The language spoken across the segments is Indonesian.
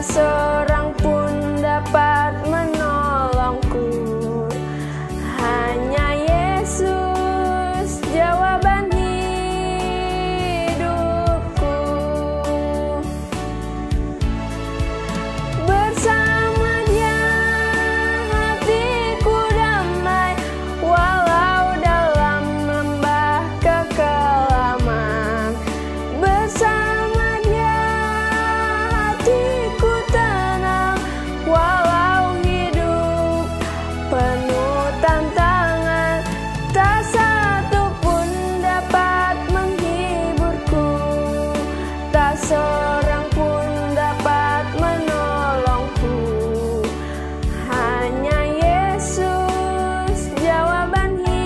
Seorang pun dapat menolongku, hanya Yesus jawaban hidupku. Bersama Dia hatiku damai, walau dalam lembah kekelaman. Bersama Dia hatiku tenang, walau hidup penuh tantangan. Tak satu pun dapat menghiburku, tak seorang pun dapat menolongku, hanya Yesus jawaban hidupku.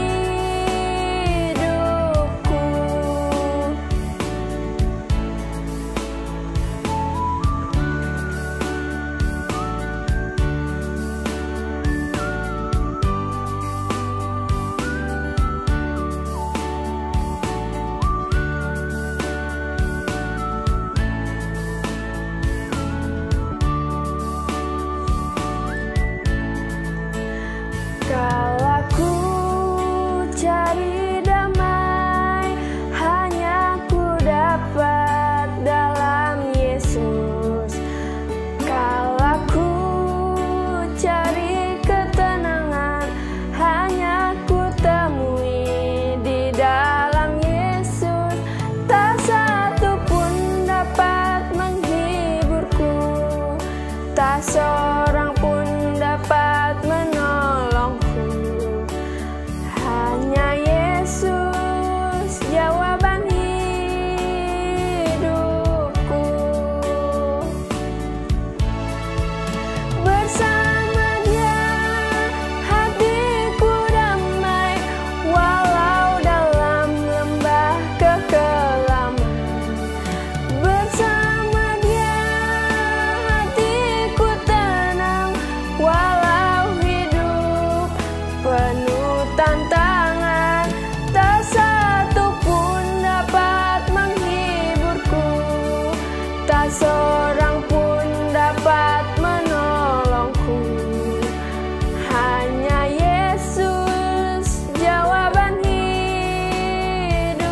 Kalau ku cari damai, hanya ku dapat dalam Yesus. Kalau ku cari ketenangan, hanya ku temui di dalam Yesus. Tak satu pun dapat menghiburku, tak seorang pun dapat menolongku, hanya Yesus jawaban hidupku. Bersama Dia hatiku damai, walau dalam lembah kekelaman. Bersama Dia hatiku tenang, walau hidup penuh tantangan. Tak satu pun dapat menghiburku, tak seorang pun dapat menolongku, hanya Yesus jawaban hidupku.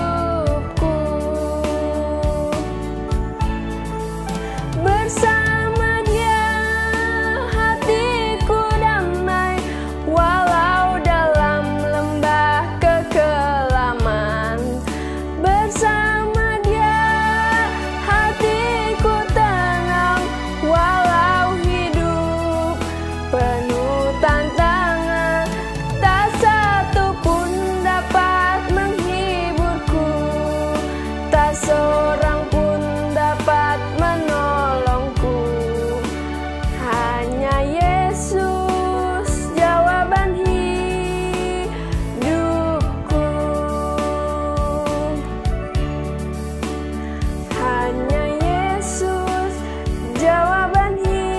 Bersama Dia hatiku damai, walau dalam lembah kekelaman. Bersama Dia hatiku tenang, walau hidup penuh tantangan. Tak satu pun dapat menghiburku, tak seorang pun dapat menolongku, hanya Yesus jawaban hidupku. Hanya Yesus jawaban hidupku.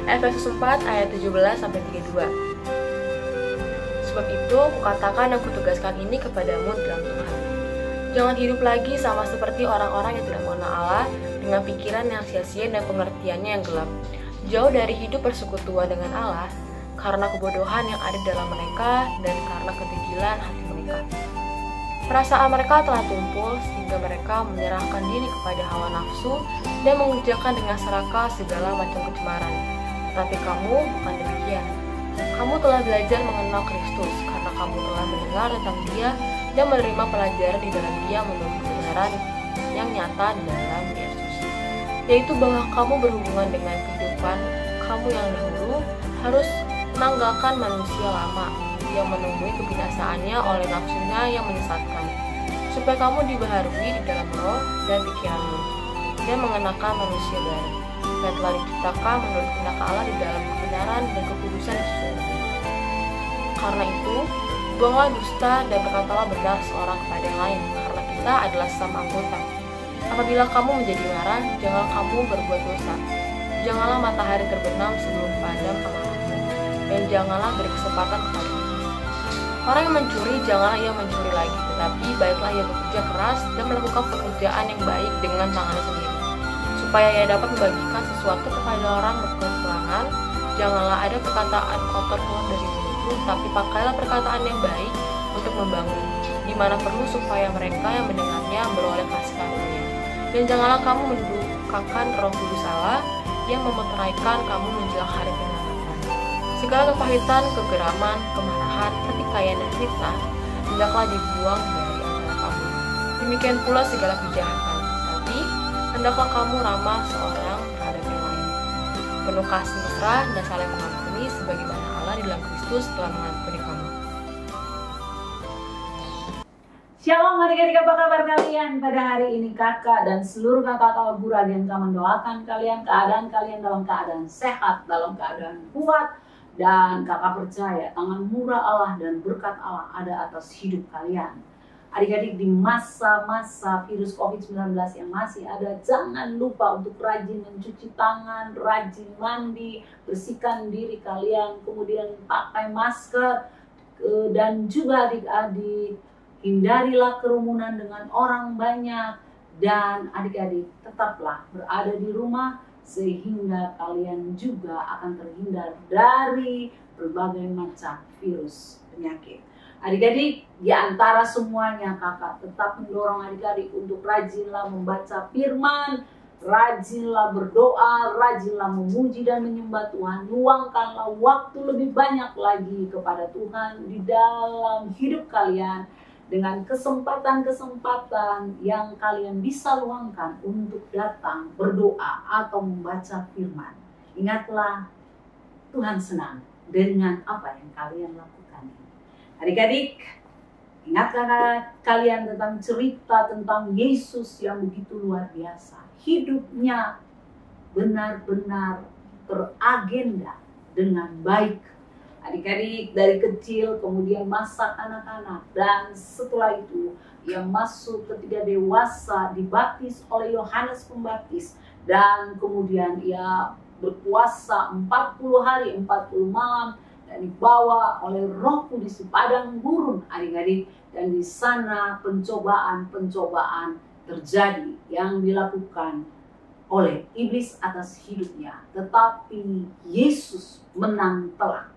Efesus 4 ayat 17-32. Sebab itu kukatakan dan kutugaskan ini kepadamu dalam Tuhan. Jangan hidup lagi sama seperti orang-orang yang tidak mengenal Allah, dengan pikiran yang sia-sia dan pengertiannya yang gelap. Jauh dari hidup persekutuan dengan Allah, karena kebodohan yang ada dalam mereka dan karena kedegilan hati mereka. Perasaan mereka telah tumpul sehingga mereka menyerahkan diri kepada hawa nafsu dan mengerjakan dengan serakah segala macam kecemaran. Tetapi kamu bukan demikian. Kamu telah belajar mengenal Kristus karena kamu telah mendengar tentang Dia dan menerima pelajaran di dalam Dia menurut kebenaran yang nyata di dalam Yesus, yaitu bahwa kamu berhubungan dengan kehidupan kamu yang dahulu harus menanggalkan manusia lama yang menemui kebinasaannya oleh nafsunya yang menyesatkan, supaya kamu dibaharui di dalam roh dan pikiranmu, dan mengenakan manusia baru yang telah diciptakan menurut kehendak Allah di dalam kebenaran dan kekudusan yang sesungguhnya. Karena itu, buanglah dusta dan berkatalah benar seorang kepada yang lain, karena kita adalah sesama anggota. Apabila kamu menjadi marah, janganlah kamu berbuat dosa. Janganlah matahari terbenam sebelum padam amarahmu, dan janganlah beri kesempatan kepada iblis. Orang yang mencuri, janganlah ia mencuri lagi, tetapi baiklah ia bekerja keras dan melakukan pekerjaan yang baik dengan tangannya sendiri, supaya ia dapat membagikan sesuatu kepada orang berkekurangan. Janganlah ada perkataan kotor keluar dari mulutmu, tapi pakailah perkataan yang baik untuk membangun, di mana perlu supaya mereka yang mendengarnya beroleh kasih karunia. Dan janganlah kamu mendukakan Roh Kudus Allah yang memeteraikan kamu menjelang hari penyelamatan. Segala kepahitan, kegeraman, kemarahan, pertikaian, dan fitnah hendaklah dibuang dari antara kamu. Demikian pula segala kejahatan. Tapi hendaklah kamu ramah seorang terhadap yang lain, penuh kasih mesra dan saling mengampuni, sebagaimana Allah di dalam Kristus telah mengampuni kamu. Shalom adik-adik, apa kabar kalian pada hari ini? Kakak dan seluruh kakak-kakak guru yang mendoakan kalian, keadaan kalian dalam keadaan sehat, dalam keadaan kuat. Dan kakak percaya tangan murah Allah dan berkat Allah ada atas hidup kalian. Adik-adik, di masa-masa virus COVID-19 yang masih ada, jangan lupa untuk rajin mencuci tangan, rajin mandi, bersihkan diri kalian, kemudian pakai masker, dan juga adik-adik, hindarilah kerumunan dengan orang banyak, dan adik-adik tetaplah berada di rumah sehingga kalian juga akan terhindar dari berbagai macam virus penyakit. Adik-adik, di antara semuanya kakak tetap mendorong adik-adik untuk rajinlah membaca firman, rajinlah berdoa, rajinlah memuji dan menyembah Tuhan. Luangkanlah waktu lebih banyak lagi kepada Tuhan di dalam hidup kalian, dengan kesempatan-kesempatan yang kalian bisa luangkan untuk datang berdoa atau membaca firman. Ingatlah, Tuhan senang dengan apa yang kalian lakukan. Adik-adik, ingatkah kalian tentang cerita tentang Yesus yang begitu luar biasa? Hidupnya benar-benar teragenda dengan baik. Adik-adik, dari kecil, kemudian masa anak-anak, dan setelah itu ia masuk ketika dewasa, dibaptis oleh Yohanes Pembaptis, dan kemudian ia berpuasa 40 hari 40 malam dan dibawa oleh Roh Kudus di padang gurun, adik-adik, dan di sana pencobaan-pencobaan terjadi yang dilakukan oleh iblis atas hidupnya, tetapi Yesus menang telak.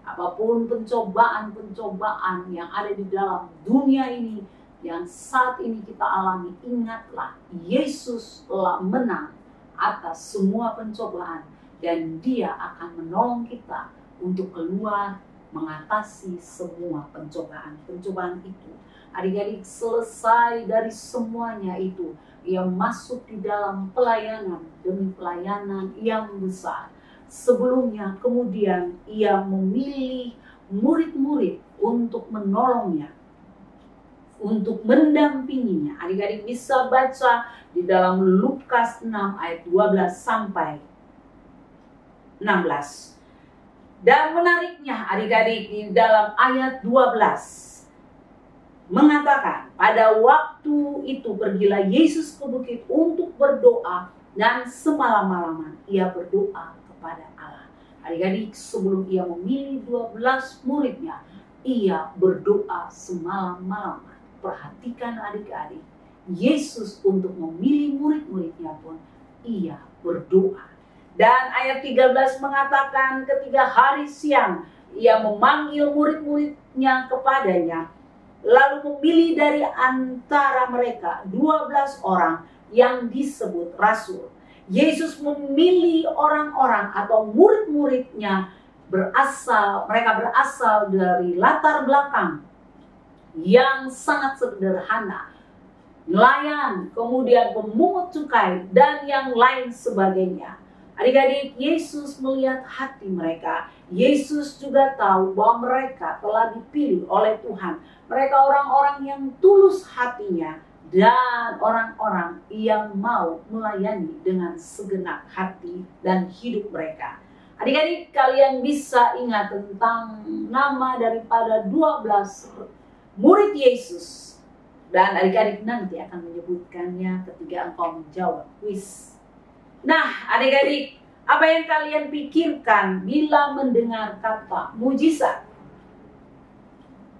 Apapun pencobaan-pencobaan yang ada di dalam dunia ini yang saat ini kita alami, ingatlah Yesus telah menang atas semua pencobaan dan Dia akan menolong kita untuk keluar mengatasi semua pencobaan-pencobaan itu. Adik-adik, selesai dari semuanya itu, ia masuk di dalam pelayanan demi pelayanan yang besar. Sebelumnya kemudian ia memilih murid-murid untuk menolongnya, untuk mendampinginya. Adik-adik bisa baca di dalam Lukas 6 ayat 12 sampai 16. Dan menariknya adik-adik, di dalam ayat 12 mengatakan, pada waktu itu pergilah Yesus ke bukit untuk berdoa, dan semalam-malaman ia berdoa kepada Allah. Adik-adik, sebelum ia memilih 12 muridnya, ia berdoa semalam-malaman. Perhatikan adik-adik, Yesus untuk memilih murid-muridnya pun ia berdoa. Dan ayat 13 mengatakan ketika hari siang ia memanggil murid-muridnya kepadanya, lalu memilih dari antara mereka 12 orang yang disebut rasul. Yesus memilih orang-orang atau murid-muridnya mereka berasal dari latar belakang yang sangat sederhana, nelayan, kemudian pemungut cukai, dan yang lain sebagainya. Adik-adik, Yesus melihat hati mereka. Yesus juga tahu bahwa mereka telah dipilih oleh Tuhan. Mereka orang-orang yang tulus hatinya dan orang-orang yang mau melayani dengan segenap hati dan hidup mereka. Adik-adik, kalian bisa ingat tentang nama daripada 12 murid Yesus. Dan adik-adik nanti akan menyebutkannya ketika engkau menjawab kuis. Nah, adik-adik, apa yang kalian pikirkan bila mendengar kata mujizat?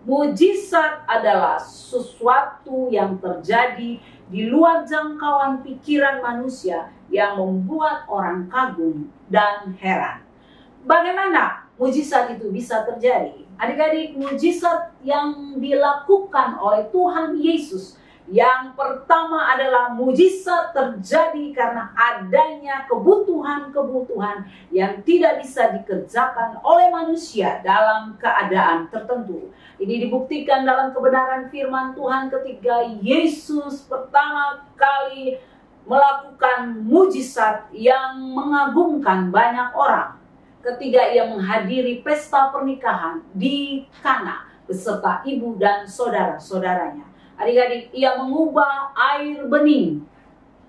Mujizat adalah sesuatu yang terjadi di luar jangkauan pikiran manusia yang membuat orang kagum dan heran. Bagaimana mujizat itu bisa terjadi? Adik-adik, mujizat yang dilakukan oleh Tuhan Yesus yang pertama adalah mujizat terjadi karena adanya kebutuhan-kebutuhan yang tidak bisa dikerjakan oleh manusia dalam keadaan tertentu. Ini dibuktikan dalam kebenaran firman Tuhan ketika Yesus pertama kali melakukan mujizat yang mengagumkan banyak orang. Ketika ia menghadiri pesta pernikahan di Kana beserta ibu dan saudara-saudaranya. Adik-adik, ia mengubah air bening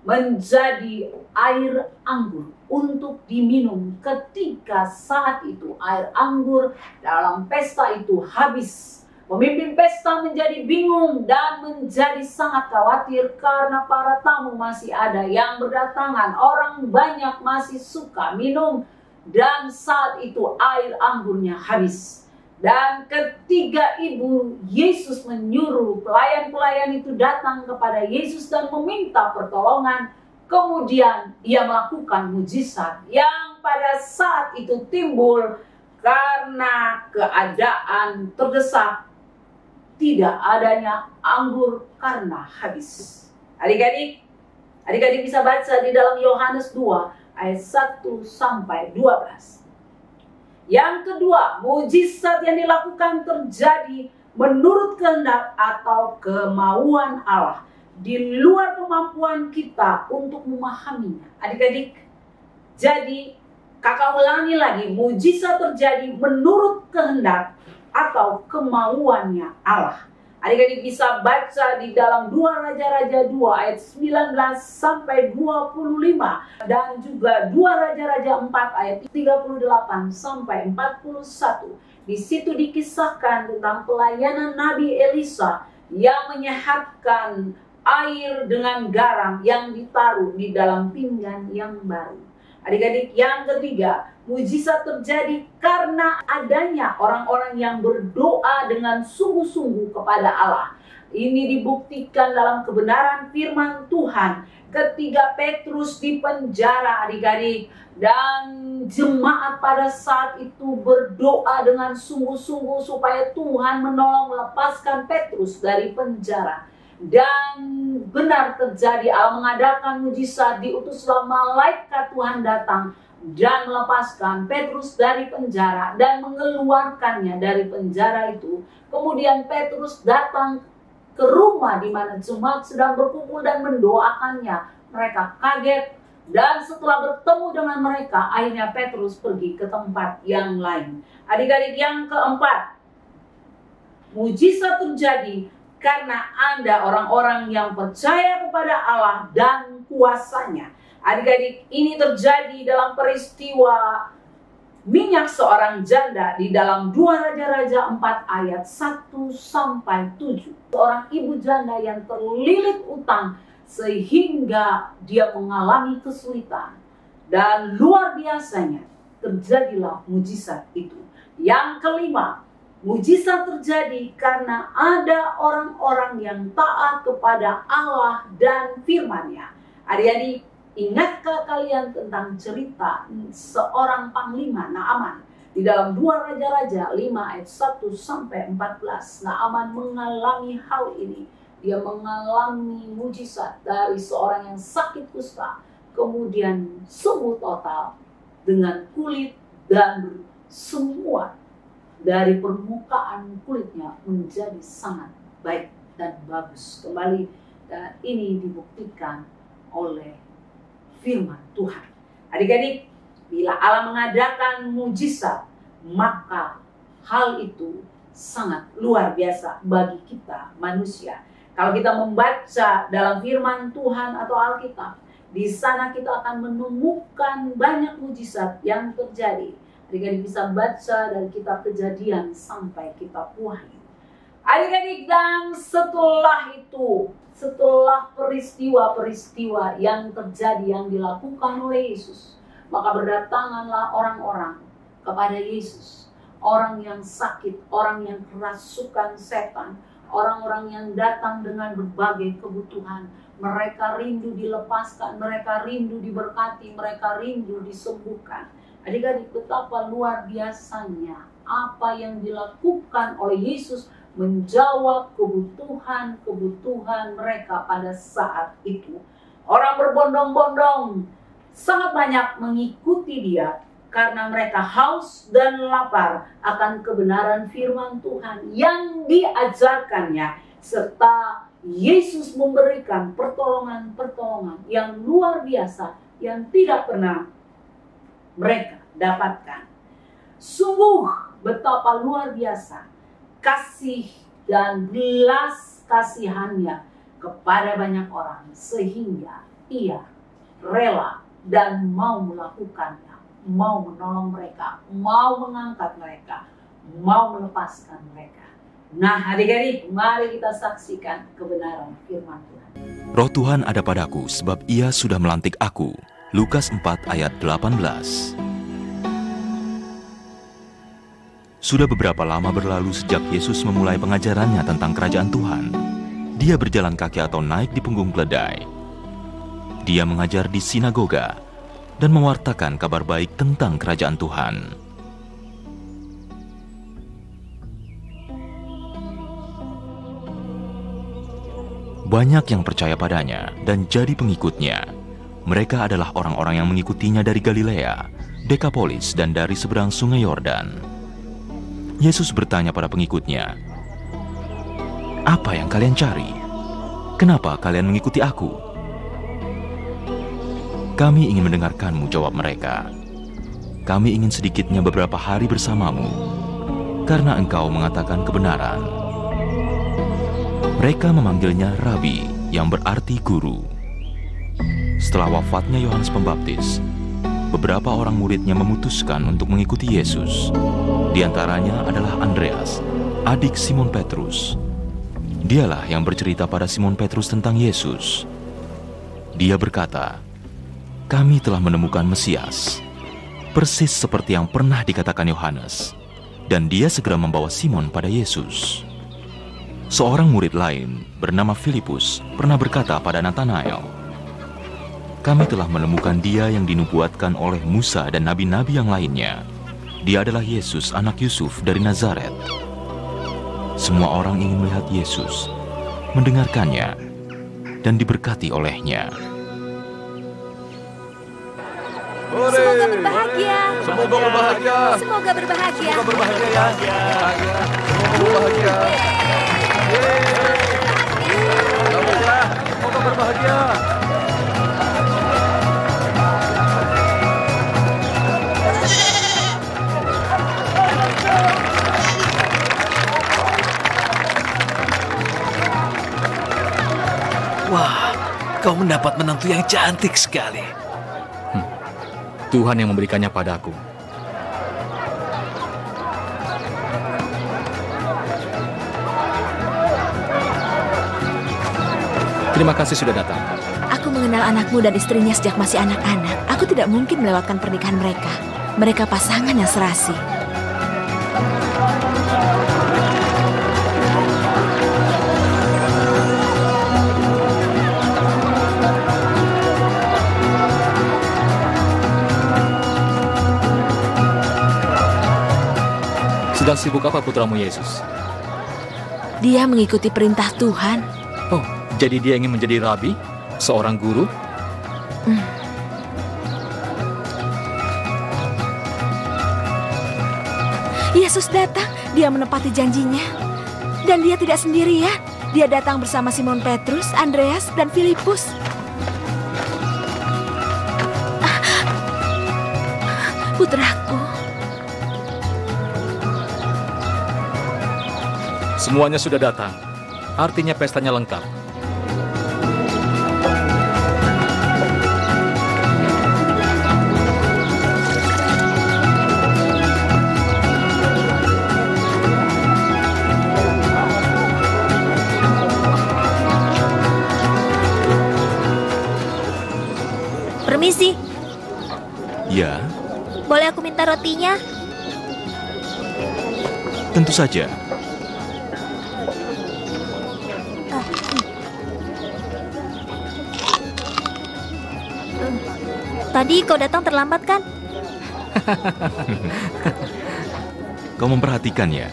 menjadi air anggur untuk diminum ketika saat itu air anggur dalam pesta itu habis. Pemimpin pesta menjadi bingung dan menjadi sangat khawatir karena para tamu masih ada yang berdatangan. Orang banyak masih suka minum dan saat itu air anggurnya habis. Dan ketiga ibu Yesus menyuruh pelayan-pelayan itu datang kepada Yesus dan meminta pertolongan. Kemudian ia melakukan mujizat yang pada saat itu timbul karena keadaan terdesak, tidak adanya anggur karena habis. Adik-adik bisa baca di dalam Yohanes 2 ayat 1 sampai 12. Yang kedua, mujizat yang dilakukan terjadi menurut kehendak atau kemauan Allah di luar kemampuan kita untuk memahaminya. Adik-adik, jadi kakak ulangi lagi, mujizat terjadi menurut kehendak atau kemauannya Allah. Adik-adik bisa baca di dalam 2 Raja-Raja 2 ayat 19 sampai 25 dan juga 2 Raja-Raja 4 ayat 38 sampai 41. Di situ dikisahkan tentang pelayanan Nabi Elisa yang menyehatkan air dengan garam yang ditaruh di dalam pinggan yang baru. Adik-adik, yang ketiga, mujizat terjadi karena adanya orang-orang yang berdoa dengan sungguh-sungguh kepada Allah. Ini dibuktikan dalam kebenaran firman Tuhan ketika Petrus di penjara, adik-adik, dan jemaat pada saat itu berdoa dengan sungguh-sungguh supaya Tuhan menolong melepaskan Petrus dari penjara. Dan benar terjadi, Allah mengadakan mujizat, diutuslah malaikat Tuhan datang dan melepaskan Petrus dari penjara dan mengeluarkannya dari penjara itu. Kemudian Petrus datang ke rumah di mana jemaat sedang berkumpul dan mendoakannya. Mereka kaget dan setelah bertemu dengan mereka, akhirnya Petrus pergi ke tempat yang lain. Adik-adik, yang keempat, mujizat terjadi karena ada orang-orang yang percaya kepada Allah dan kuasanya. Adik-adik, ini terjadi dalam peristiwa minyak seorang janda di dalam 2 Raja-Raja 4 ayat 1 sampai 7. Seorang ibu janda yang terlilit utang sehingga dia mengalami kesulitan. Dan luar biasanya terjadilah mujizat itu. Yang kelima, Mujizat terjadi karena ada orang-orang yang taat kepada Allah dan firman-Nya. Adik-adik, ingatkah kalian tentang cerita seorang panglima Naaman? Di dalam 2 Raja-Raja 5 ayat 1 sampai 14, Naaman mengalami hal ini. Dia mengalami mujizat dari seorang yang sakit kusta, kemudian sembuh total dengan kulit dan semua dari permukaan kulitnya menjadi sangat baik dan bagus kembali. Dan ini dibuktikan oleh firman Tuhan. Adik-adik, bila Allah mengadakan mujizat, maka hal itu sangat luar biasa bagi kita manusia. Kalau kita membaca dalam firman Tuhan atau Alkitab, di sana kita akan menemukan banyak mujizat yang terjadi. Adik-adik bisa baca dari kitab Kejadian sampai kitab Wahyu. Adik-adik, dan setelah itu, setelah peristiwa-peristiwa yang terjadi yang dilakukan oleh Yesus, maka berdatanganlah orang-orang kepada Yesus. Orang yang sakit, orang yang kerasukan setan, orang-orang yang datang dengan berbagai kebutuhan. Mereka rindu dilepaskan, mereka rindu diberkati, mereka rindu disembuhkan. Adik-adik, betapa luar biasanya apa yang dilakukan oleh Yesus menjawab kebutuhan-kebutuhan mereka pada saat itu. Orang berbondong-bondong sangat banyak mengikuti dia karena mereka haus dan lapar akan kebenaran firman Tuhan yang diajarkannya, serta Yesus memberikan pertolongan-pertolongan yang luar biasa yang tidak pernah mereka dapatkan. Sungguh betapa luar biasa kasih dan belas kasihannya kepada banyak orang, sehingga ia rela dan mau melakukannya, mau menolong mereka, mau mengangkat mereka, mau melepaskan mereka. Nah, adik-adik, mari kita saksikan kebenaran firman Tuhan. Roh Tuhan ada padaku sebab ia sudah melantik aku. Lukas 4 ayat 18. Sudah beberapa lama berlalu sejak Yesus memulai pengajarannya tentang kerajaan Tuhan. Dia berjalan kaki atau naik di punggung keledai. Dia mengajar di sinagoga dan mewartakan kabar baik tentang kerajaan Tuhan. Banyak yang percaya padanya dan jadi pengikutnya. Mereka adalah orang-orang yang mengikutinya dari Galilea, Dekapolis, dan dari seberang sungai Yordan. Yesus bertanya pada pengikutnya, "Apa yang kalian cari? Kenapa kalian mengikuti aku?" "Kami ingin mendengarkanmu," jawab mereka. "Kami ingin sedikitnya beberapa hari bersamamu, karena engkau mengatakan kebenaran." Mereka memanggilnya Rabi, yang berarti guru. Setelah wafatnya Yohanes Pembaptis, beberapa orang muridnya memutuskan untuk mengikuti Yesus. Di antaranya adalah Andreas, adik Simon Petrus. Dialah yang bercerita pada Simon Petrus tentang Yesus. Dia berkata, "Kami telah menemukan Mesias," persis seperti yang pernah dikatakan Yohanes. Dan dia segera membawa Simon pada Yesus. Seorang murid lain bernama Filipus pernah berkata pada Nathanael, "Kami telah menemukan dia yang dinubuatkan oleh Musa dan nabi-nabi yang lainnya. Dia adalah Yesus, anak Yusuf dari Nazaret." Semua orang ingin melihat Yesus, mendengarkannya, dan diberkati olehnya. Semoga berbahagia. Semoga berbahagia. Semoga berbahagia. Semoga berbahagia ya. Semoga berbahagia. Selamat ya. Semoga berbahagia. Wah, kau mendapat menantu yang cantik sekali. Tuhan yang memberikannya padaku. Terima kasih sudah datang. Aku mengenal anakmu dan istrinya sejak masih anak-anak. Aku tidak mungkin melewatkan pernikahan mereka. Mereka pasangan yang serasi. Sedang sibuk apa putramu Yesus? Dia mengikuti perintah Tuhan. Oh, jadi dia ingin menjadi rabi? Seorang guru? Yesus datang, dia menepati janjinya. Dan dia tidak sendirian. Dia datang bersama Simon Petrus, Andreas, dan Filipus. Putraku. Semuanya sudah datang. Artinya pestanya lengkap. Permisi, Ya, boleh aku minta rotinya? tentu saja. Tadi kau datang terlambat kan? Kau memperhatikan ya?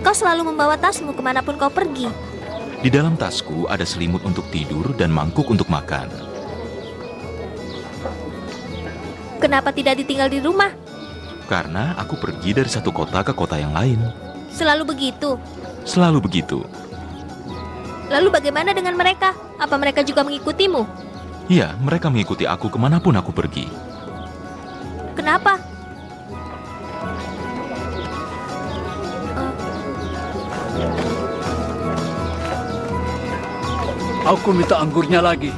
Kau selalu membawa tasmu kemanapun kau pergi. Di dalam tasku ada selimut untuk tidur dan mangkuk untuk makan. Kenapa tidak ditinggal di rumah? Karena aku pergi dari satu kota ke kota yang lain. Selalu begitu. Selalu begitu. Lalu bagaimana dengan mereka? Apa mereka juga mengikutimu? Ya, mereka mengikuti aku kemanapun aku pergi. Kenapa? Aku minta anggurnya lagi.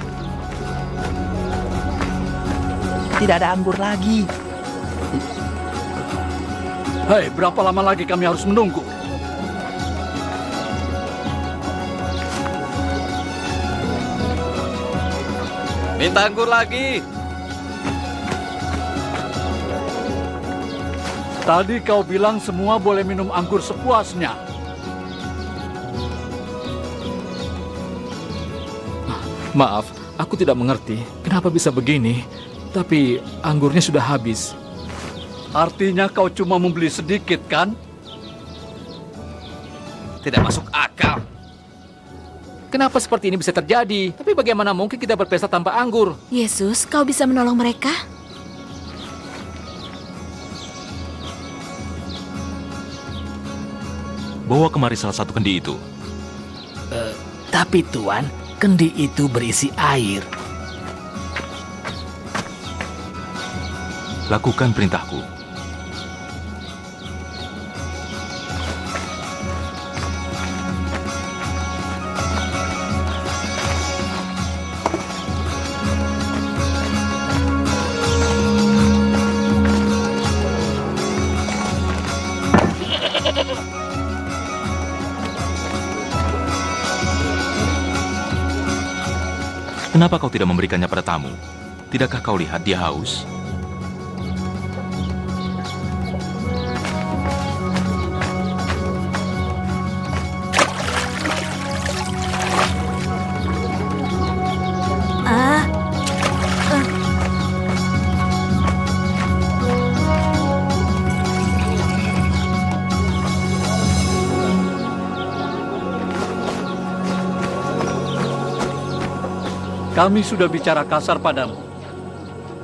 Tidak ada anggur lagi. Hei, berapa lama lagi kami harus menunggu? Minta anggur lagi. Tadi kau bilang semua boleh minum anggur sepuasnya. Maaf, aku tidak mengerti kenapa bisa begini. Tapi anggurnya sudah habis. Artinya kau cuma membeli sedikit, kan? Tidak masuk akal. Kenapa seperti ini bisa terjadi? Tapi bagaimana mungkin kita berpesta tanpa anggur? Yesus, kau bisa menolong mereka? Bawa kemari salah satu kendi itu. Tapi Tuan, kendi itu berisi air. Lakukan perintahku. Kenapa kau tidak memberikannya pada tamu? Tidakkah kau lihat dia haus? Kami sudah bicara kasar padamu.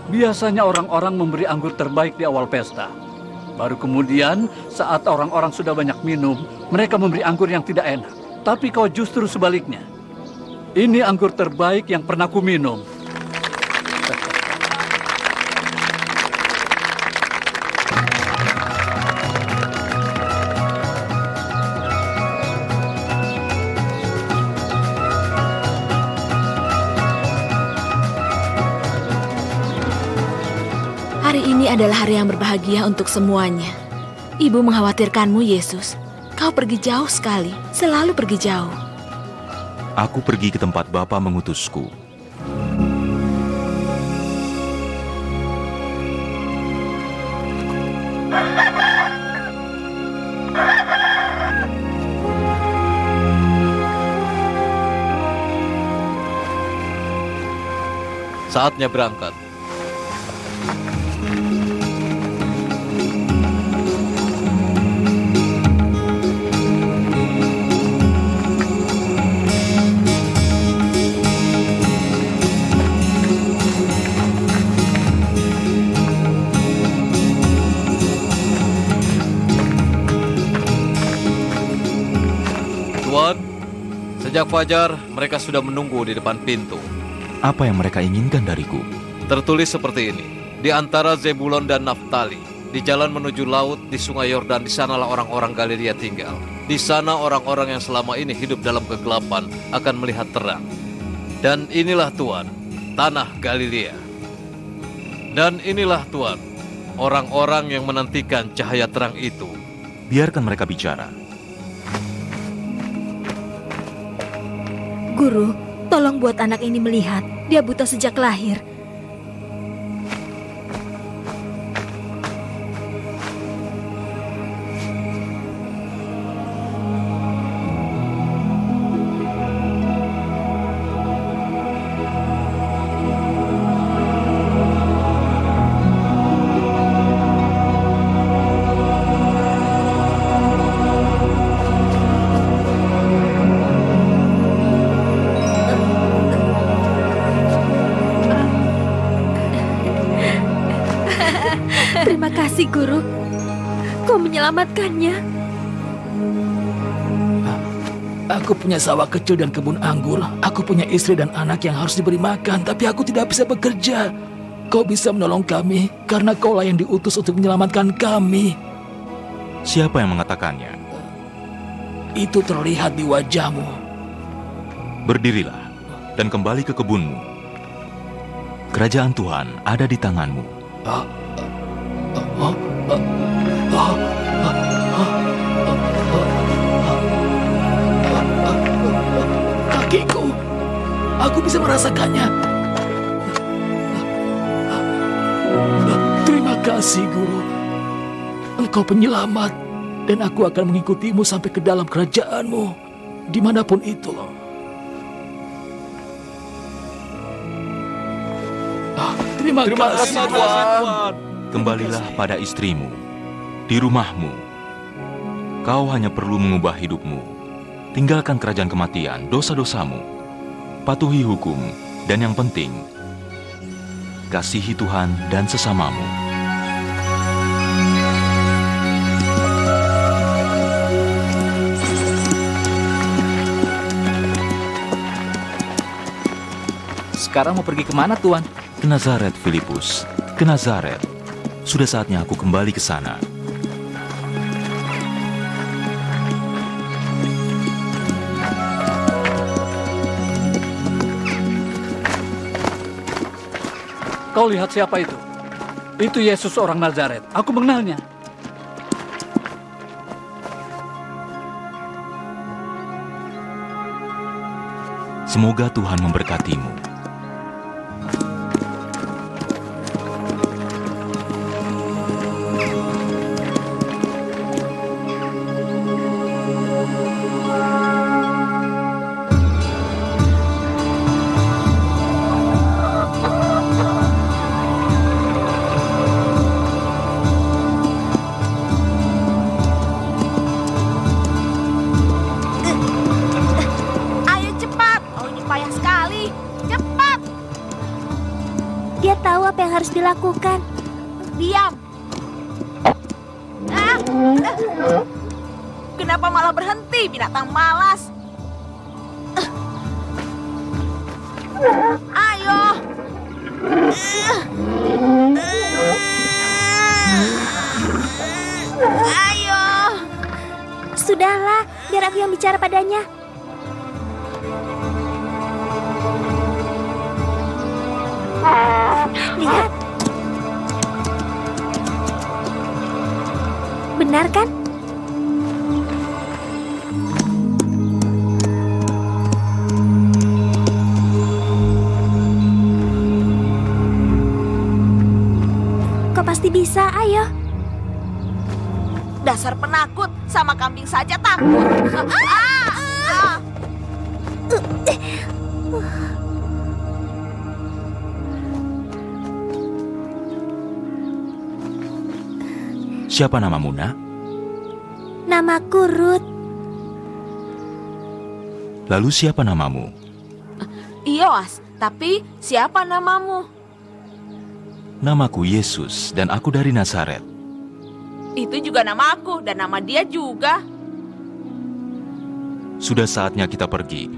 Biasanya orang-orang memberi anggur terbaik di awal pesta. Baru kemudian, saat orang-orang sudah banyak minum, mereka memberi anggur yang tidak enak. Tapi kau justru sebaliknya. Ini anggur terbaik yang pernah ku minum. Hari ini adalah hari yang berbahagia untuk semuanya. Ibu mengkhawatirkanmu, Yesus. Kau pergi jauh sekali, selalu pergi jauh. Aku pergi ke tempat Bapa mengutusku. Saatnya berangkat. Sejak fajar, mereka sudah menunggu di depan pintu. Apa yang mereka inginkan dariku? Tertulis seperti ini. Di antara Zebulon dan Naftali, di jalan menuju laut, di sungai Yordan, di sanalah orang-orang Galilea tinggal. Di sana orang-orang yang selama ini hidup dalam kegelapan akan melihat terang. Dan inilah Tuhan, tanah Galilea. Dan inilah Tuhan, orang-orang yang menantikan cahaya terang itu. Biarkan mereka bicara. Guru, tolong buat anak ini melihat. Dia buta sejak lahir. Terima kasih, Guru. Kau menyelamatkannya. Aku punya sawah kecil dan kebun anggur. Aku punya istri dan anak yang harus diberi makan, tapi aku tidak bisa bekerja. Kau bisa menolong kami, karena kaulah yang diutus untuk menyelamatkan kami. Siapa yang mengatakannya? Itu terlihat di wajahmu. Berdirilah dan kembali ke kebunmu. Kerajaan Tuhan ada di tanganmu. Kakiku, aku bisa merasakannya. Terima kasih, Guru. Engkau penyelamat, dan aku akan mengikutimu sampai ke dalam kerajaanmu, dimanapun itu. Terima kasih, Tuhan. Kembalilah pada istrimu, di rumahmu. Kau hanya perlu mengubah hidupmu. Tinggalkan kerajaan kematian, dosa-dosamu. Patuhi hukum, dan yang penting, kasihi Tuhan dan sesamamu. Sekarang mau pergi kemana, Tuan? Ke Nazaret, Filipus. Ke Nazaret. Sudah saatnya aku kembali ke sana. Kau lihat siapa itu? Itu Yesus orang Nazaret. Aku mengenalnya. Semoga Tuhan memberkatimu. Harus dilakukan. Diam. Kenapa malah berhenti, binatang malas? Ayo. Ayo. Sudahlah, biar aku yang bicara padanya. Lihat. Benar kan? Kau pasti bisa, ayo. Dasar penakut, sama kambing saja takut. Siapa namamu, Nak? Namaku Ruth. Lalu siapa namamu? Yoas, tapi siapa namamu? Namaku Yesus, dan aku dari Nazaret. Itu juga nama aku, dan nama dia juga. Sudah saatnya kita pergi.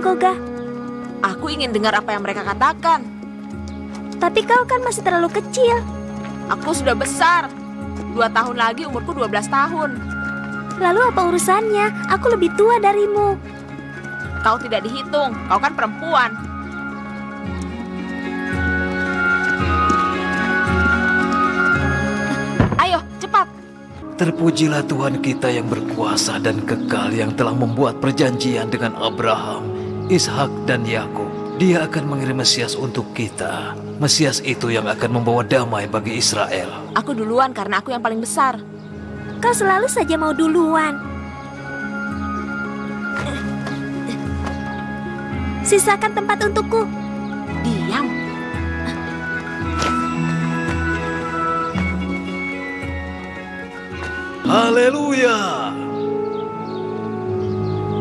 sinagoga. Aku ingin dengar apa yang mereka katakan. Tapi kau kan masih terlalu kecil. Aku sudah besar. 2 tahun lagi umurku 12 tahun. Lalu apa urusannya? Aku lebih tua darimu. Kau tidak dihitung, kau kan perempuan. Ayo, cepat. Terpujilah Tuhan kita yang berkuasa dan kekal, yang telah membuat perjanjian dengan Abraham, Ishak dan Yakub. Dia akan mengirim Mesias untuk kita. Mesias itu yang akan membawa damai bagi Israel. Aku duluan karena aku yang paling besar. Kau selalu saja mau duluan. Sisakan tempat untukku. Diam. Haleluya!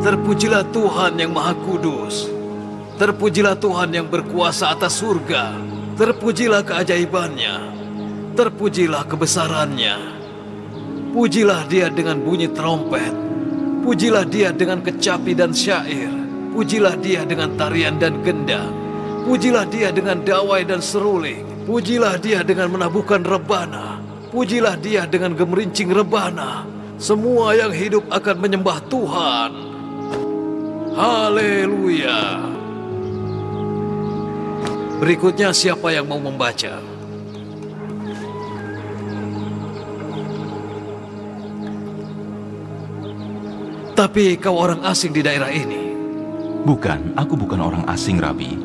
Terpujilah Tuhan yang Maha Kudus. Terpujilah Tuhan yang berkuasa atas surga. Terpujilah keajaibannya. Terpujilah kebesarannya. Pujilah Dia dengan bunyi trompet. Pujilah Dia dengan kecapi dan syair. Pujilah Dia dengan tarian dan gendang. Pujilah Dia dengan dawai dan seruling. Pujilah Dia dengan menabuhkan rebana. Pujilah Dia dengan gemerincing rebana. Semua yang hidup akan menyembah Tuhan. Haleluya. Berikutnya siapa yang mau membaca? Tapi kau orang asing di daerah ini. Bukan, aku bukan orang asing, Rabi.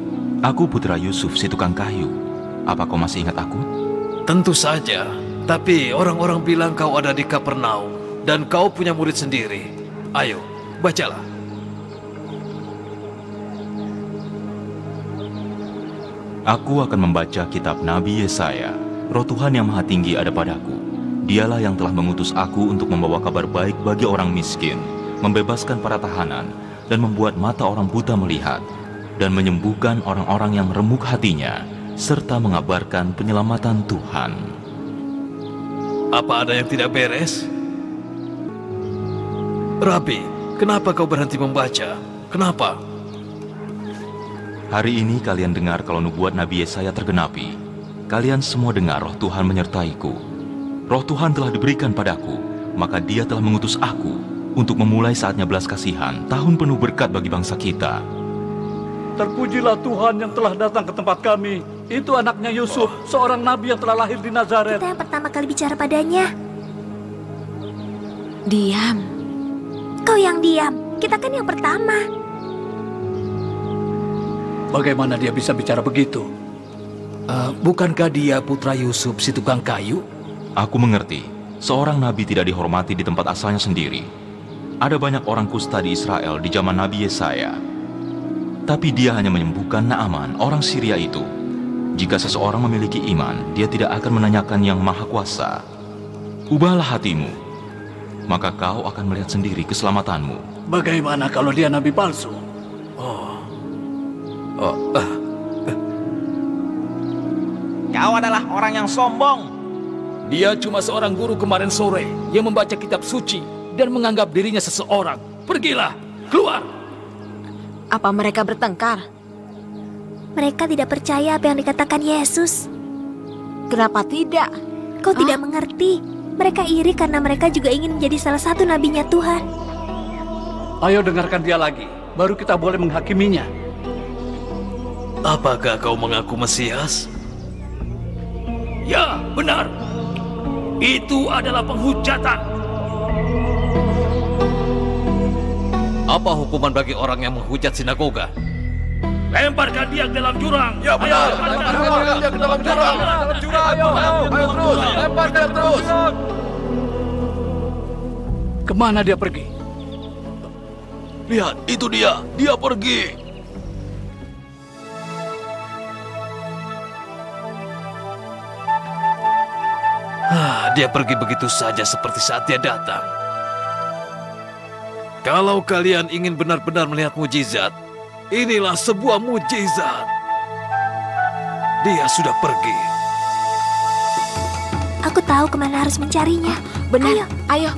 Aku putra Yusuf, si tukang kayu. Apa kau masih ingat aku? Tentu saja. Tapi orang-orang bilang kau ada di Kapernaum dan kau punya murid sendiri. Ayo, bacalah. Aku akan membaca kitab Nabi Yesaya. Roh Tuhan yang Maha Tinggi ada padaku. Dialah yang telah mengutus aku untuk membawa kabar baik bagi orang miskin, membebaskan para tahanan, dan membuat mata orang buta melihat, dan menyembuhkan orang-orang yang remuk hatinya, serta mengabarkan penyelamatan Tuhan. Apa ada yang tidak beres? Rabi, kenapa kau berhenti membaca? Kenapa? Hari ini kalian dengar kalau nubuat Nabi Yesaya tergenapi. Kalian semua dengar roh Tuhan menyertaiku. Roh Tuhan telah diberikan padaku, maka Dia telah mengutus aku untuk memulai saatnya belas kasihan, tahun penuh berkat bagi bangsa kita. Terpujilah Tuhan yang telah datang ke tempat kami. Itu anaknya Yusuf, seorang nabi yang telah lahir di Nazaret. Kita yang pertama kali bicara padanya. Diam. Kau yang diam, kita kan yang pertama. Bagaimana dia bisa bicara begitu? Bukankah dia putra Yusuf, si tukang kayu? Aku mengerti, seorang nabi tidak dihormati di tempat asalnya sendiri. Ada banyak orang kusta di Israel di zaman Nabi Yesaya. Tapi dia hanya menyembuhkan Naaman, orang Syria itu. Jika seseorang memiliki iman, dia tidak akan menanyakan Yang Maha Kuasa. Ubahlah hatimu, maka kau akan melihat sendiri keselamatanmu. Bagaimana kalau dia nabi palsu? Kau adalah orang yang sombong. Dia cuma seorang guru kemarin sore yang membaca kitab suci dan menganggap dirinya seseorang. Pergilah, keluar. Apa mereka bertengkar? Mereka tidak percaya apa yang dikatakan Yesus. Kenapa tidak? Kau tidak mengerti. Mereka iri karena mereka juga ingin menjadi salah satu nabinya Tuhan. Ayo dengarkan dia lagi, baru kita boleh menghakiminya. Apakah kau mengaku Mesias? Ya, benar. Itu adalah penghujatan. Apa hukuman bagi orang yang menghujat sinagoga? Lemparkan dia ke dalam jurang. Ya benar, lemparkan dia ke dalam jurang. Ayo terus, lemparkan terus. Kemana dia pergi? Lihat, itu dia. Dia pergi. Dia pergi begitu saja seperti saat dia datang. Kalau kalian ingin benar-benar melihat mujizat, inilah sebuah mujizat. Dia sudah pergi. Aku tahu kemana harus mencarinya. Benar, ayo.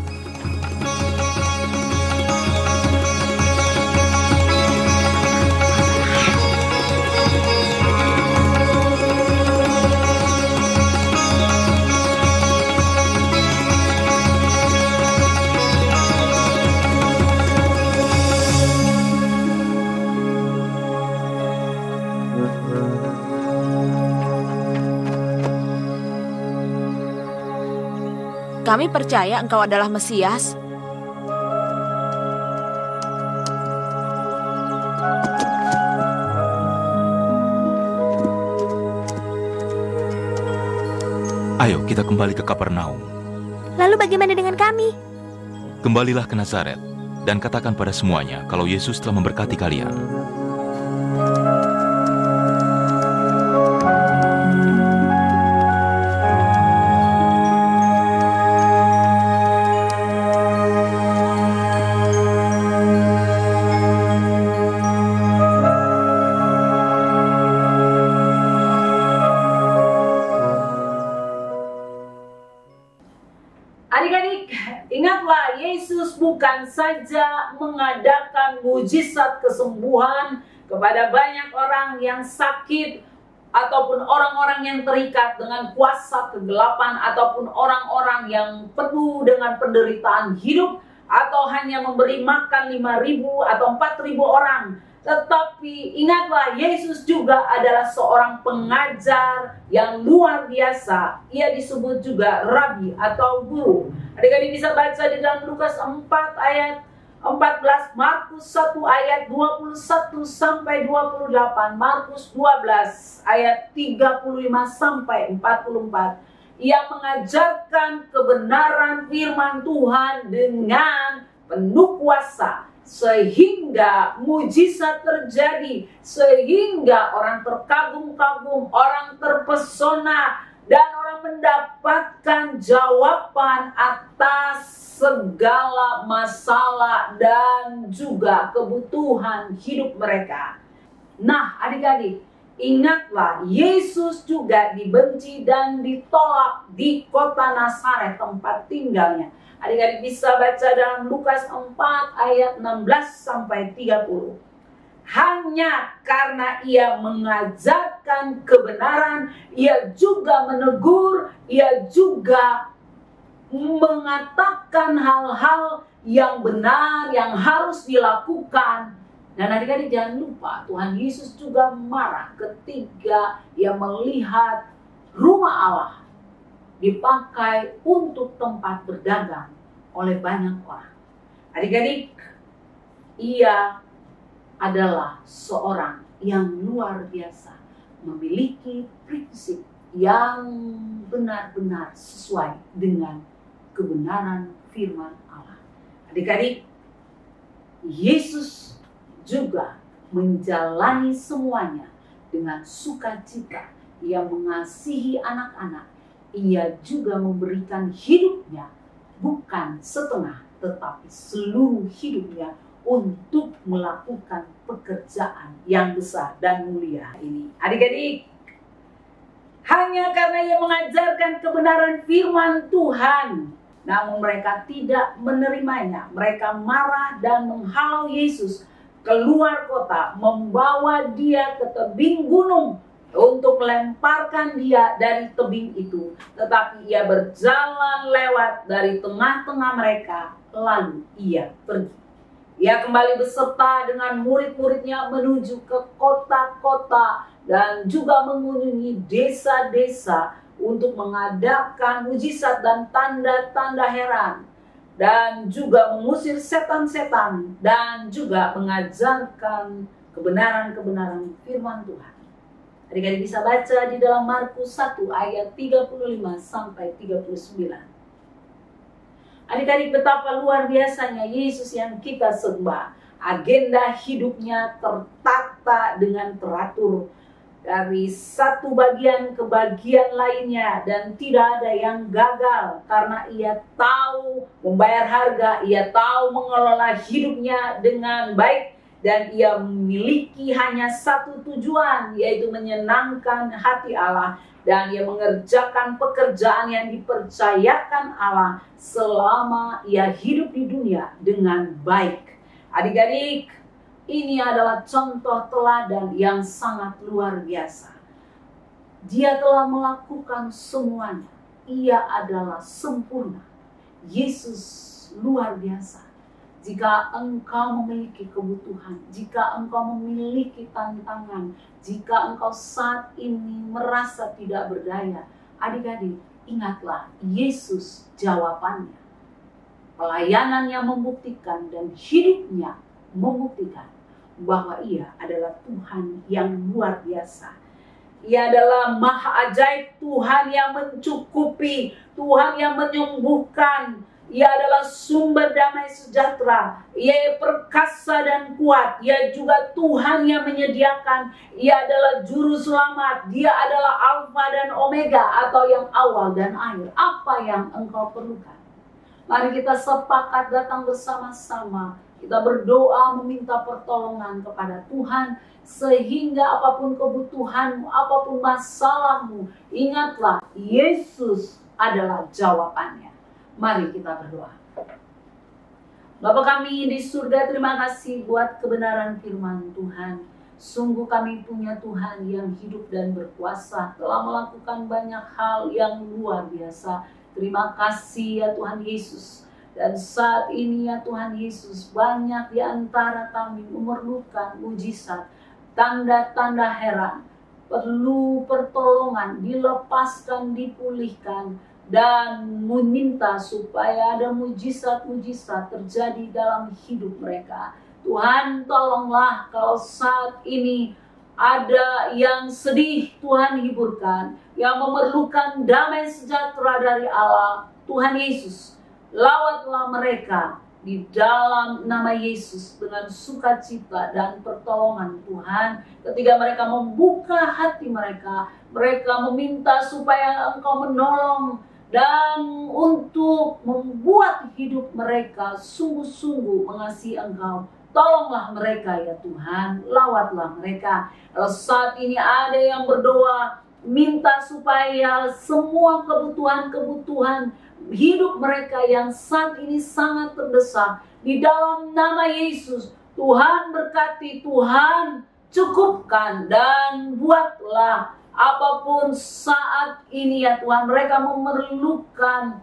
Kami percaya Engkau adalah Mesias. Ayo kita kembali ke Kapernaum. Lalu bagaimana dengan kami? Kembalilah ke Nazaret dan katakan pada semuanya kalau Yesus telah memberkati kalian. Adik-adik, ingatlah Yesus bukan saja mengadakan mujizat kesembuhan kepada banyak orang yang sakit ataupun orang-orang yang terikat dengan kuasa kegelapan ataupun orang-orang yang penuh dengan penderitaan hidup atau hanya memberi makan 5.000 atau 4.000 orang. Tetapi ingatlah, Yesus juga adalah seorang pengajar yang luar biasa. Ia disebut juga Rabi atau guru. Adik-adik bisa baca di dalam Lukas 4 ayat 14, Markus 1 ayat 21 sampai 28, Markus 12 ayat 35 sampai 44. Ia mengajarkan kebenaran firman Tuhan dengan penuh kuasa, sehingga mujizat terjadi, sehingga orang terkagum-kagum, orang terpesona, dan orang mendapatkan jawaban atas segala masalah dan juga kebutuhan hidup mereka. Nah, adik-adik, ingatlah, Yesus juga dibenci dan ditolak di kota Nazaret, tempat tinggalnya. Adik-adik bisa baca dalam Lukas 4 ayat 16 sampai 30. Hanya karena ia mengajarkan kebenaran, ia juga menegur, ia juga mengatakan hal-hal yang benar yang harus dilakukan. Dan adik-adik jangan lupa, Tuhan Yesus juga marah ketika ia melihat rumah Allah dipakai untuk tempat berdagang oleh banyak orang. Adik-adik, ia adalah seorang yang luar biasa, memiliki prinsip yang benar-benar sesuai dengan kebenaran firman Allah. Adik-adik, Yesus juga menjalani semuanya dengan sukacita. Ia mengasihi anak-anak. Ia juga memberikan hidupnya, bukan setengah, tetapi seluruh hidupnya untuk melakukan pekerjaan yang besar dan mulia ini. Adik-adik, hanya karena ia mengajarkan kebenaran firman Tuhan, namun mereka tidak menerimanya. Mereka marah dan menghalau Yesus keluar kota, membawa dia ke tebing gunung untuk melemparkan dia dari tebing itu. Tetapi ia berjalan lewat dari tengah-tengah mereka, lalu ia pergi. Ia kembali beserta dengan murid-muridnya menuju ke kota-kota dan juga mengunjungi desa-desa untuk mengadakan mujizat dan tanda-tanda heran, dan juga mengusir setan-setan, dan juga mengajarkan kebenaran-kebenaran firman Tuhan. Adik-adik bisa baca di dalam Markus 1 ayat 35 sampai 39. Adik-adik, betapa luar biasanya Yesus yang kita sembah. Agenda hidupnya tertata dengan teratur dari satu bagian ke bagian lainnya, dan tidak ada yang gagal karena ia tahu membayar harga, ia tahu mengelola hidupnya dengan baik. Dan ia memiliki hanya satu tujuan, yaitu menyenangkan hati Allah. Dan ia mengerjakan pekerjaan yang dipercayakan Allah selama ia hidup di dunia dengan baik. Adik-adik, ini adalah contoh teladan yang sangat luar biasa. Dia telah melakukan semuanya. Ia adalah sempurna. Yesus luar biasa. Jika engkau memiliki kebutuhan, jika engkau memiliki tantangan, jika engkau saat ini merasa tidak berdaya, adik-adik, ingatlah Yesus jawabannya. Pelayanannya membuktikan dan hidupnya membuktikan bahwa ia adalah Tuhan yang luar biasa. Ia adalah maha ajaib, Tuhan yang mencukupi, Tuhan yang menyembuhkan. Ia adalah sumber damai sejahtera. Ia perkasa dan kuat. Ia juga Tuhan yang menyediakan. Ia adalah juru selamat. Dia adalah Alfa dan Omega, atau yang awal dan akhir. Apa yang engkau perlukan? Mari kita sepakat datang bersama-sama. Kita berdoa meminta pertolongan kepada Tuhan. Sehingga apapun kebutuhanmu, apapun masalahmu, ingatlah Yesus adalah jawabannya. Mari kita berdoa. Bapa kami di surga, terima kasih buat kebenaran firman Tuhan. Sungguh kami punya Tuhan yang hidup dan berkuasa, telah melakukan banyak hal yang luar biasa. Terima kasih ya Tuhan Yesus. Dan saat ini ya Tuhan Yesus, banyak di antara kami memerlukan mujizat, tanda-tanda heran, perlu pertolongan, dilepaskan, dipulihkan, dan meminta supaya ada mujizat-mujizat terjadi dalam hidup mereka. Tuhan, tolonglah kalau saat ini ada yang sedih, Tuhan hiburkan, yang memerlukan damai sejahtera dari Allah. Tuhan Yesus, lawatlah mereka di dalam nama Yesus dengan sukacita dan pertolongan Tuhan. Ketika mereka membuka hati mereka, mereka meminta supaya Engkau menolong dan untuk membuat hidup mereka sungguh-sungguh mengasihi Engkau. Tolonglah mereka ya Tuhan, lawatlah mereka. Kalau saat ini ada yang berdoa, minta supaya semua kebutuhan-kebutuhan hidup mereka yang saat ini sangat terdesak, di dalam nama Yesus, Tuhan berkati, Tuhan cukupkan, dan buatlah apapun saat ini ya Tuhan, mereka memerlukan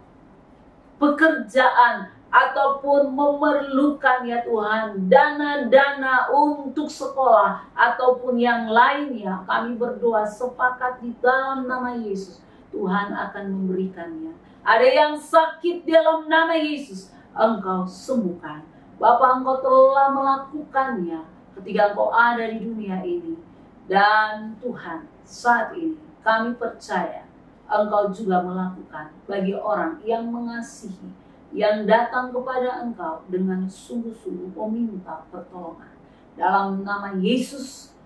pekerjaan ataupun memerlukan ya Tuhan dana-dana untuk sekolah ataupun yang lainnya. Kami berdoa sepakat di dalam nama Yesus, Tuhan akan memberikannya. Ada yang sakit dalam nama Yesus, Engkau sembuhkan. Bapa, Engkau telah melakukannya ketika Engkau ada di dunia ini. Dan Tuhan, saat ini kami percaya Engkau juga melakukan bagi orang yang mengasihi, yang datang kepada Engkau dengan sungguh-sungguh meminta pertolongan. Dalam nama Yesus,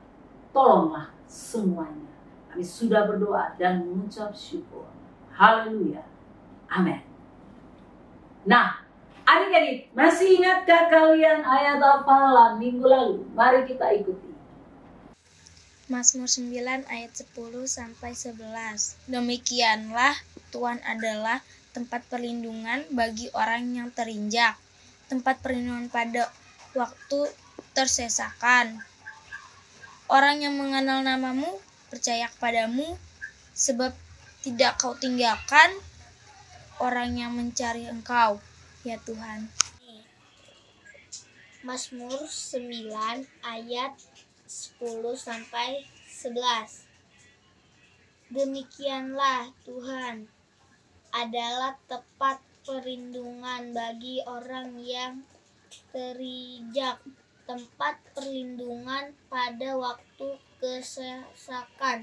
tolonglah semuanya. Kami sudah berdoa dan mengucap syukur. Haleluya. Amin. Nah, adik-adik, masih ingatkah kalian ayat hafalan minggu lalu? Mari kita ikuti. Mazmur 9 ayat 10 sampai 11. Demikianlah Tuhan adalah tempat perlindungan bagi orang yang terinjak, tempat perlindungan pada waktu tersesakan. Orang yang mengenal namamu percaya kepadamu, sebab tidak kau tinggalkan orang yang mencari Engkau, ya Tuhan. Mazmur 9 ayat 10 sampai 11. Demikianlah Tuhan adalah tempat perlindungan bagi orang yang terinjak, tempat perlindungan pada waktu kesesakan.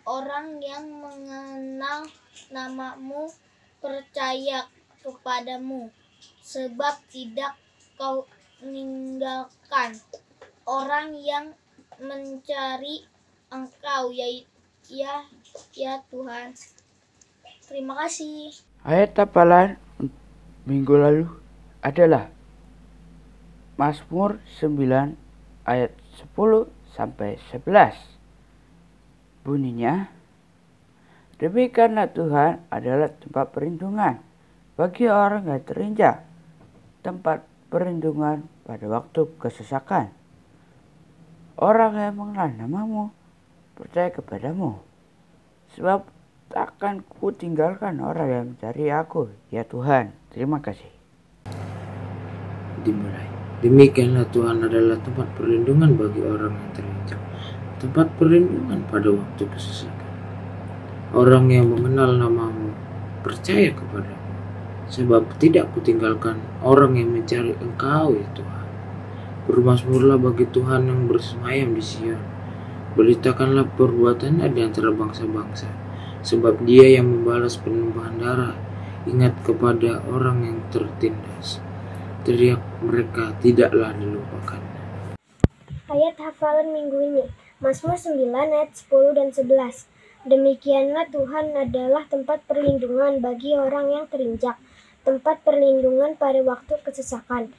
Orang yang mengenal namamu percaya kepadamu, sebab tidak kau meninggalkan orang yang mencari Engkau, ya Tuhan. Terima kasih. Ayat hafalan minggu lalu adalah Mazmur 9 ayat 10 sampai 11. Bunyinya, demikianlah Tuhan adalah tempat perlindungan bagi orang yang terinjak, tempat perlindungan pada waktu kesesakan. Orang yang mengenal namamu percaya kepadamu, sebab takkan ku tinggalkan orang yang mencari aku, ya Tuhan. Terima kasih. Dimulai. Demikianlah Tuhan adalah tempat perlindungan bagi orang yang terinjak, tempat perlindungan pada waktu kesesakan. Orang yang mengenal namamu percaya kepadamu. Sebab tidak kutinggalkan orang yang mencari Engkau ya Tuhan. Bermazmurlah bagi Tuhan yang bersemayam di Sion. Beritakanlah perbuatannya di antara bangsa-bangsa. Sebab Dia yang membalas penumpahan darah. Ingat kepada orang yang tertindas. Teriak mereka tidaklah dilupakan. Ayat hafalan minggu ini, Mazmur 9 ayat 10 dan 11. Demikianlah Tuhan adalah tempat perlindungan bagi orang yang terinjak, tempat perlindungan pada waktu kesesakan.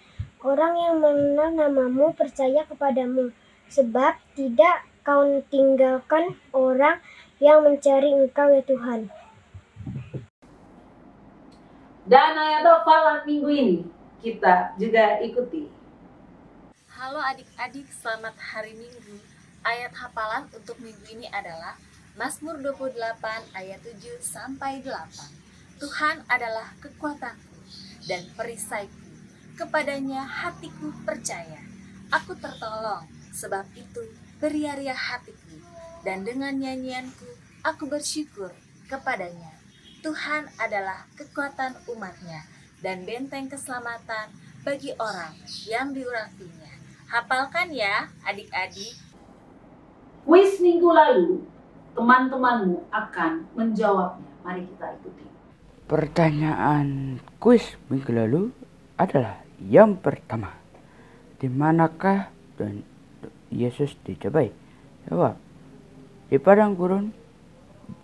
Orang yang mengenal namamu percaya kepadamu, sebab tidak kau tinggalkan orang yang mencari Engkau ya Tuhan. Dan ayat hafalan minggu ini kita juga ikuti. Halo adik-adik, selamat hari Minggu. Ayat hafalan untuk minggu ini adalah Mazmur 28 ayat 7 sampai 8. Tuhan adalah kekuatanku dan perisaiku, kepadanya hatiku percaya. Aku tertolong, sebab itu beria-ria hatiku, dan dengan nyanyianku aku bersyukur kepadanya. Tuhan adalah kekuatan umatnya dan benteng keselamatan bagi orang yang diurapinya. Hafalkan ya adik-adik. Kuis minggu lalu, teman-temanmu akan menjawabnya. Mari kita ikuti. Pertanyaan kuis minggu lalu adalah yang pertama. Di manakah dan Yesus dicapai? Jawab. Di padang gurun,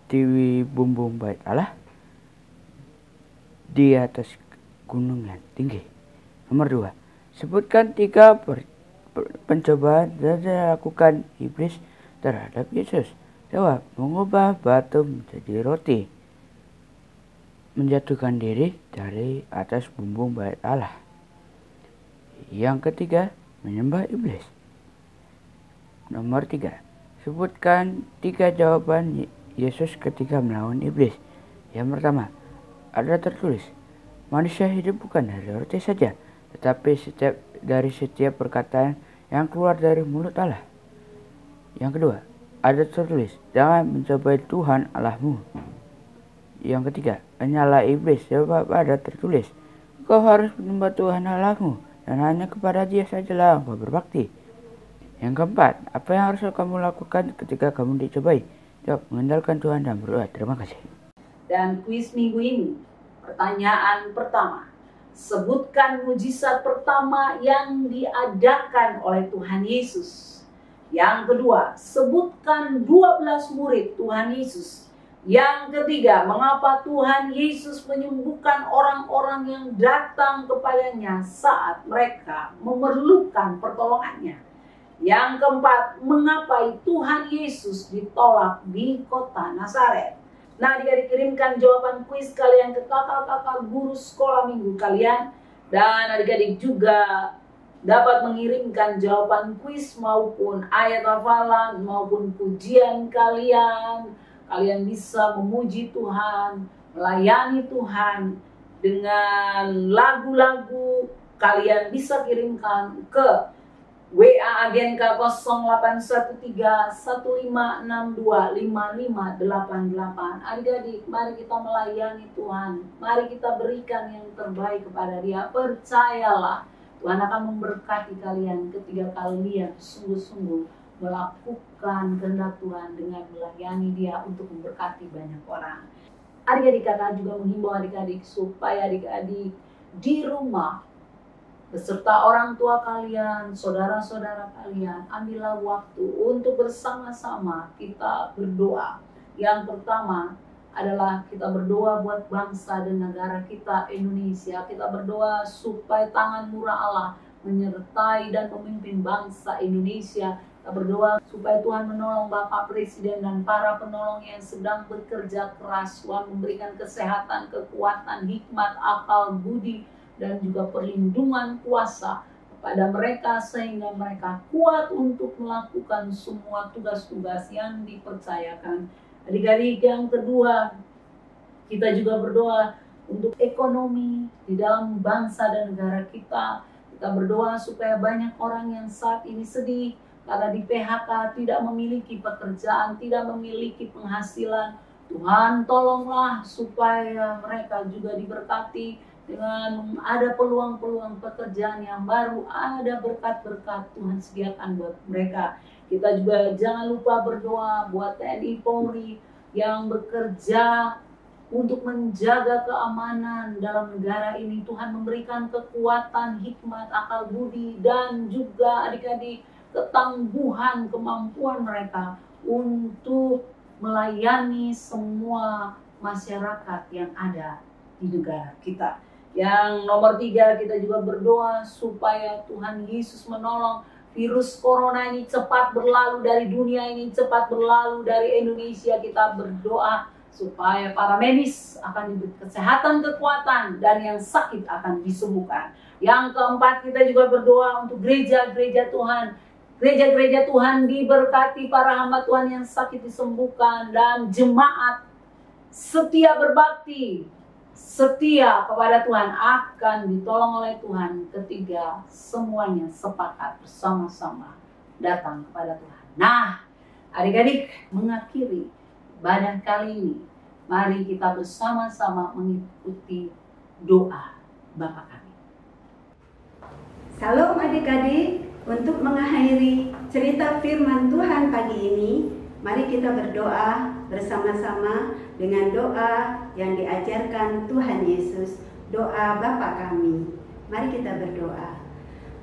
di bumbung bait Allah, di atas gunung yang tinggi. Nomor 2. Sebutkan 3 pencobaan yang dilakukan iblis terhadap Yesus. Jawab. Mengubah batu menjadi roti, menjatuhkan diri dari atas bumbung bait Allah. Yang ketiga, menyembah iblis. Nomor 3. Sebutkan 3 jawaban Yesus ketika melawan iblis. Yang pertama, ada tertulis, manusia hidup bukan dari roti saja, tetapi dari setiap perkataan yang keluar dari mulut Allah. Yang kedua, ada tertulis, jangan mencobai Tuhan Allahmu. Yang ketiga, hanyalah iblis, sebab ada tertulis, kau harus menyembah Tuhan Allahmu, dan hanya kepada Dia sajalah engkau berbakti. Yang keempat, apa yang harus kamu lakukan ketika kamu dicobai? Jawab, mengandalkan Tuhan dan berdoa. Terima kasih. Dan kuis minggu ini, pertanyaan pertama. Sebutkan mujizat pertama yang diadakan oleh Tuhan Yesus. Yang kedua, sebutkan 12 murid Tuhan Yesus. Yang ketiga, mengapa Tuhan Yesus menyembuhkan orang-orang yang datang kepadanya saat mereka memerlukan pertolongannya. Yang keempat, mengapa Tuhan Yesus ditolak di kota Nazaret. Nah, dia dikirimkan jawaban kuis kalian ke kakak-kakak guru sekolah minggu kalian. Dan adik-adik juga dapat mengirimkan jawaban kuis maupun ayat hafalan maupun pujian kalian. Kalian bisa memuji Tuhan, melayani Tuhan dengan lagu-lagu. Kalian bisa kirimkan ke WA Agenka 0813-1562-5588. Adik-adik, mari kita melayani Tuhan. Mari kita berikan yang terbaik kepada Dia. Percayalah, Tuhan akan memberkati kalian ketika kalian sungguh-sungguh melakukan kehendak Tuhan dengan melayani Dia untuk memberkati banyak orang. Adik-adik, kakak juga menghimbau adik-adik supaya adik-adik di rumah beserta orang tua kalian, saudara-saudara kalian, ambillah waktu untuk bersama-sama kita berdoa. Yang pertama adalah kita berdoa buat bangsa dan negara kita Indonesia. Kita berdoa supaya tangan murah Allah menyertai dan memimpin bangsa Indonesia. Kita berdoa supaya Tuhan menolong Bapak Presiden dan para penolong yang sedang bekerja keras. Tuhan memberikan kesehatan, kekuatan, hikmat, akal, budi, dan juga perlindungan kuasa kepada mereka sehingga mereka kuat untuk melakukan semua tugas-tugas yang dipercayakan. Adik-adik, yang kedua, kita juga berdoa untuk ekonomi di dalam bangsa dan negara kita. Kita berdoa supaya banyak orang yang saat ini sedih karena di PHK, tidak memiliki pekerjaan, tidak memiliki penghasilan. Tuhan tolonglah supaya mereka juga diberkati dengan ada peluang-peluang pekerjaan yang baru, ada berkat-berkat Tuhan sediakan buat mereka. Kita juga jangan lupa berdoa buat TNI Polri yang bekerja untuk menjaga keamanan dalam negara ini. Tuhan memberikan kekuatan, hikmat, akal budi, dan juga adik-adik ketangguhan, kemampuan mereka untuk melayani semua masyarakat yang ada di negara kita. Yang nomor 3, kita juga berdoa supaya Tuhan Yesus menolong virus corona ini cepat berlalu dari dunia ini, cepat berlalu dari Indonesia. Kita berdoa supaya para medis akan diberi kesehatan, kekuatan, dan yang sakit akan disembuhkan. Yang keempat, kita juga berdoa untuk gereja-gereja Tuhan. Gereja-gereja Tuhan diberkati, para hamba Tuhan yang sakit disembuhkan, dan jemaat setia berbakti, setia kepada Tuhan akan ditolong oleh Tuhan ketika semuanya sepakat bersama-sama datang kepada Tuhan. Nah, adik-adik, mengakhiri ibadah kali ini, mari kita bersama-sama mengikuti doa Bapa kami. Salam adik-adik. Untuk mengakhiri cerita firman Tuhan pagi ini, mari kita berdoa bersama-sama dengan doa yang diajarkan Tuhan Yesus, doa Bapa kami. Mari kita berdoa.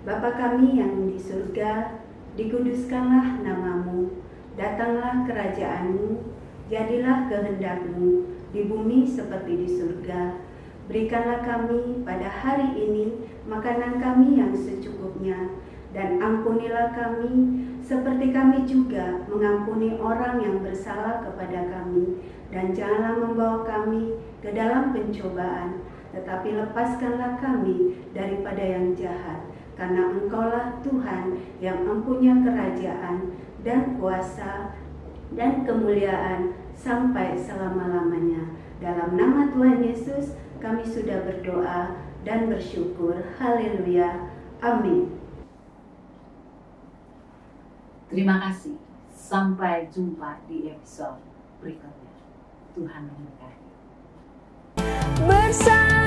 Bapa kami yang di surga, dikuduskanlah namamu, datanglah kerajaanmu, jadilah kehendak-Mu di bumi seperti di surga. Berikanlah kami pada hari ini makanan kami yang secukupnya, dan ampunilah kami seperti kami juga mengampuni orang yang bersalah kepada kami. Dan janganlah membawa kami ke dalam pencobaan, tetapi lepaskanlah kami daripada yang jahat. Karena Engkaulah Tuhan yang mempunyai kerajaan dan kuasa dan kemuliaan sampai selama-lamanya. Dalam nama Tuhan Yesus kami sudah berdoa dan bersyukur. Haleluya. Amin. Terima kasih. Sampai jumpa di episode berikutnya. Tuhan memberkati. Bersama